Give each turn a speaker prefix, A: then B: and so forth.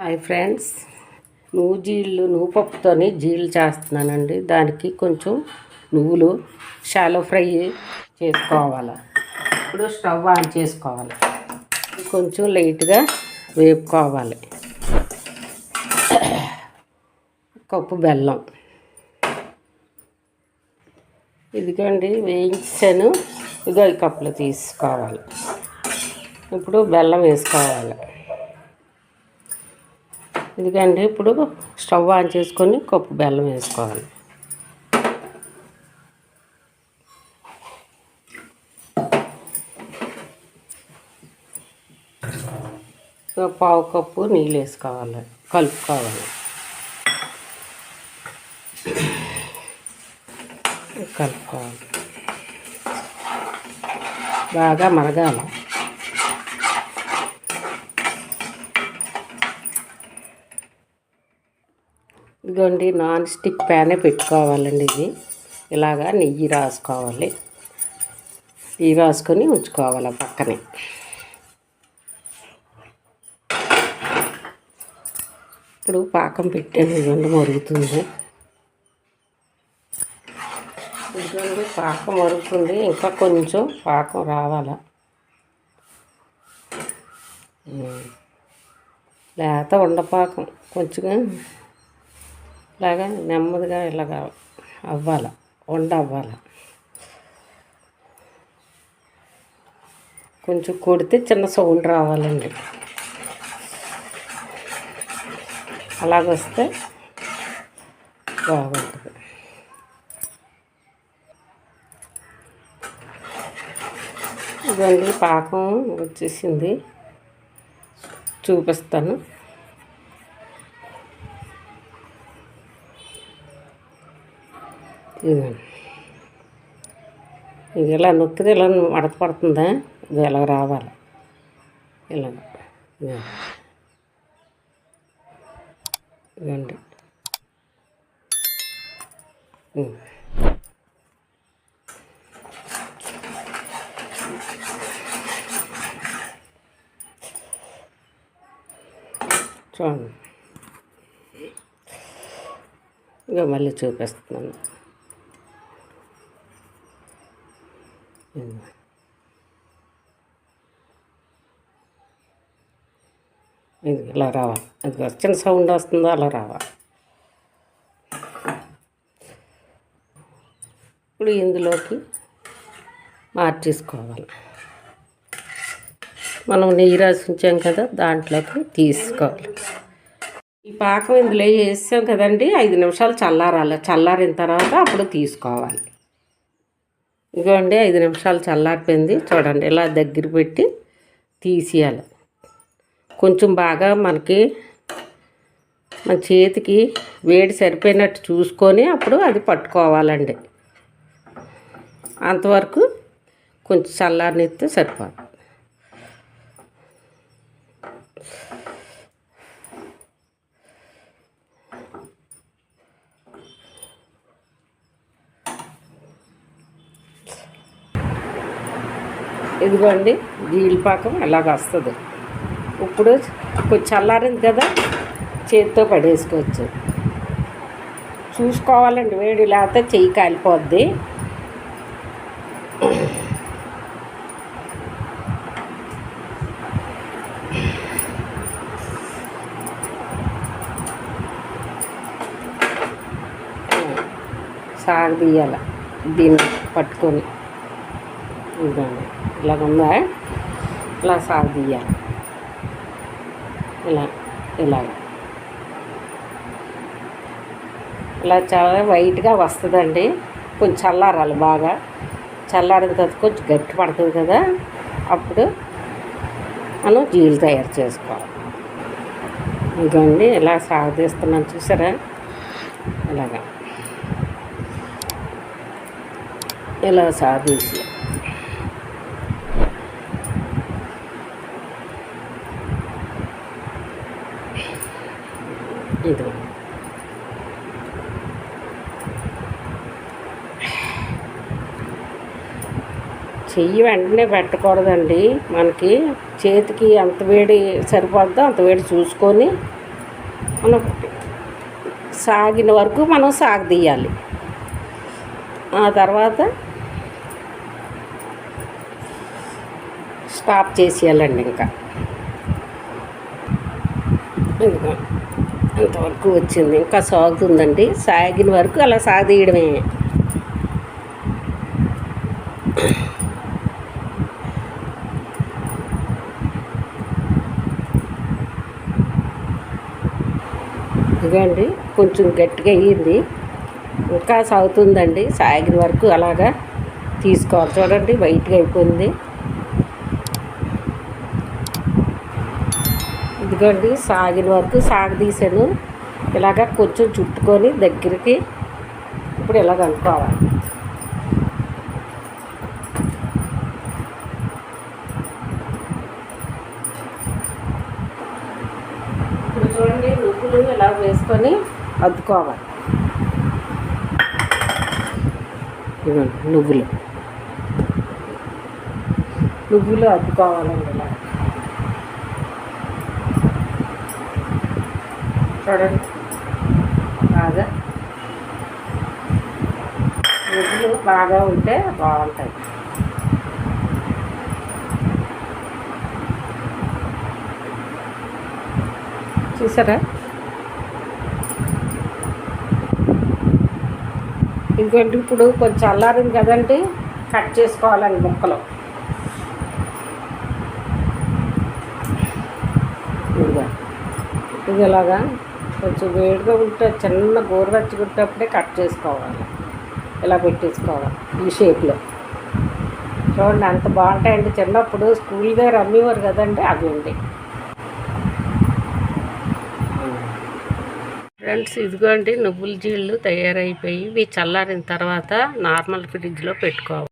A: Hi friends, నువ్వు పప్పుతోని జీళ్ళు చేస్తున్నానండి. దానికి కొంచెం నువ్వులు షాలో ఫ్రై చేసుకోవాలి. ఇప్పుడు స్టవ్ ఆన్ చేసుకోవాలి. కొంచెం లైట్గా వేపుకోవాలి. కప్పు బెల్లం, ఇదిగోండి వేయించాను. ఇదిగో ఈ కప్పులో తీసుకోవాలి. ఇప్పుడు బెల్లం వేసుకోవాలి. ఇదిగండి ఇప్పుడు స్టవ్ ఆన్ చేసుకొని కప్పు బెల్లం వేసుకోవాలి. పావు కప్పు నీళ్ళు వేసుకోవాలి, కలుపుకోవాలి. కలుపుకోవాలి, బాగా మరగాలి. ఇదిగోండి నాన్ స్టిక్ ప్యానే పెట్టుకోవాలండి. ఇది ఇలాగా నెయ్యి రాసుకోవాలి. నెయ్యి రాసుకొని ఉంచుకోవాలి పక్కనే. ఇప్పుడు పాకం పెట్టాను, ఇదిగోండి మరుగుతుంది. ఇదిగోండి పాకం మరుగుతుంది, ఇంకా కొంచెం పాకం రావాలా. లేత ఉండపాకం కొంచెం ఇలాగా నెమ్మదిగా ఇలాగ అవ్వాలి, అవ్వాలి. కొంచెం కొడితే చిన్న సౌండ్ రావాలండి. అలాగొస్తే బాగుంటుంది. ఇదండి పాకం వచ్చేసింది, చూపిస్తాను. ఇది ఇలా నొక్కితే ఇలా మడత పడుతుందా, ఇది ఇలా రావాలి. ఇలాగ ఇదండి. చూడండి, ఇక మళ్ళీ చూపిస్తున్నాను. ఇది ఇలా రావాలి. అది చిన్న సౌండ్ వస్తుందో అలా రావాలి. ఇప్పుడు ఇందులోకి మార్చేసుకోవాలి. మనం నెయ్యి రాసి ఉంచాం కదా, దాంట్లోకి తీసుకోవాలి. ఈ పాకం ఇందులో వేసాం కదండి, 5 నిమిషాలు చల్లారాలి. చల్లారిన తర్వాత అప్పుడు తీసుకోవాలి. ఇదిగోండి 5 నిమిషాలు చల్లారిపోయింది. చూడండి, ఇలా దగ్గర పెట్టి తీసేయాలి. కొంచెం బాగా మన చేతికి వేడి సరిపోయినట్టు చూసుకొని అప్పుడు అది పట్టుకోవాలండి. అంతవరకు కొంచెం చల్లారనిస్తే సరిపోతుంది. ఇదిగోండి జీడిపాకం ఎలాగ వస్తుంది. ఇప్పుడు కొంచెం చల్లారింది కదా, చేతితో పడేసుకోవచ్చు. చూసుకోవాలండి, వేడి లేకపోతే చెయ్యి కాలిపోద్ది. సాగదీయాలి దీన్ని పట్టుకొని. ఇదండి ఇలాగ ఉందా, ఇలా సాగదీయాలి. ఇలా చాలా వైట్గా వస్తుందండి. కొంచెం చల్లారాలి, బాగా చల్లారిన తర్వాత కొంచెం గట్టి పడుతుంది కదా, అప్పుడు మనం జీలు తయారు చేసుకోవాలి. ఇదిగోండి ఇలా సాగదీస్తున్నాను, చూసారా? ఇలాగా ఇలా సాగదీసి ఇది చెయ్యి వెంటనే పెట్టకూడదండి. మనకి చేతికి ఎంత వేడి సరిపోద్దో అంత వేడి చూసుకొని మనం సాగిన వరకు మనం సాగదీయాలి. ఆ తర్వాత స్టాప్ చేసేయాలండి. ఇంకా ఇదిగో ఇంతవరకు వచ్చింది, ఇంకా సాగుతుందండి. సాగిన వరకు అలా సాగదీయడమే. ఇదిగోండి కొంచెం గట్టిగా అయ్యింది, ఇంకా సాగుతుందండి. సాగిన వరకు అలాగా తీసుకోవాలి. చూడండి వైట్గా అయిపోయింది. ఇదిగోండి సాగిన వరకు సాగదీసాను. ఇలాగ కొంచెం చుట్టుకొని దగ్గరికి ఇప్పుడు ఇలాగ అనుకోవాలి. ఇప్పుడు చూడండి నువ్వులు ఇలా వేసుకొని అద్దుకోవాలి. ఇదిగోండి నువ్వులు అద్దుకోవాలండి. ఇలా చూడండి బాగా నువ్వులు బాగా ఉంటే బాగుంటాయి. చూసారా? ఇంకోటి ఇప్పుడు కొంచెం చల్లారింది కదండి, కట్ చేసుకోవాలండి ముక్కలు. ఇది ఇలాగా కొంచెం వేడిగా ఉంటే చిన్న గోరువెచ్చగుంటప్పుడే కట్ చేసుకోవాలి. ఇలా పెట్టేసుకోవాలి ఈ షేప్లో. చూడండి అంత బాగుంటాయండి. చిన్నప్పుడు స్కూల్ దగ్గర అమ్మేవారు కదండి, అవి ఉండి. ఫ్రెండ్స్ ఇదిగోండి నువ్వుల జీళ్ళు తయారైపోయి ఇవి చల్లారిన తర్వాత నార్మల్ ఫ్రిడ్జ్లో పెట్టుకోవాలి.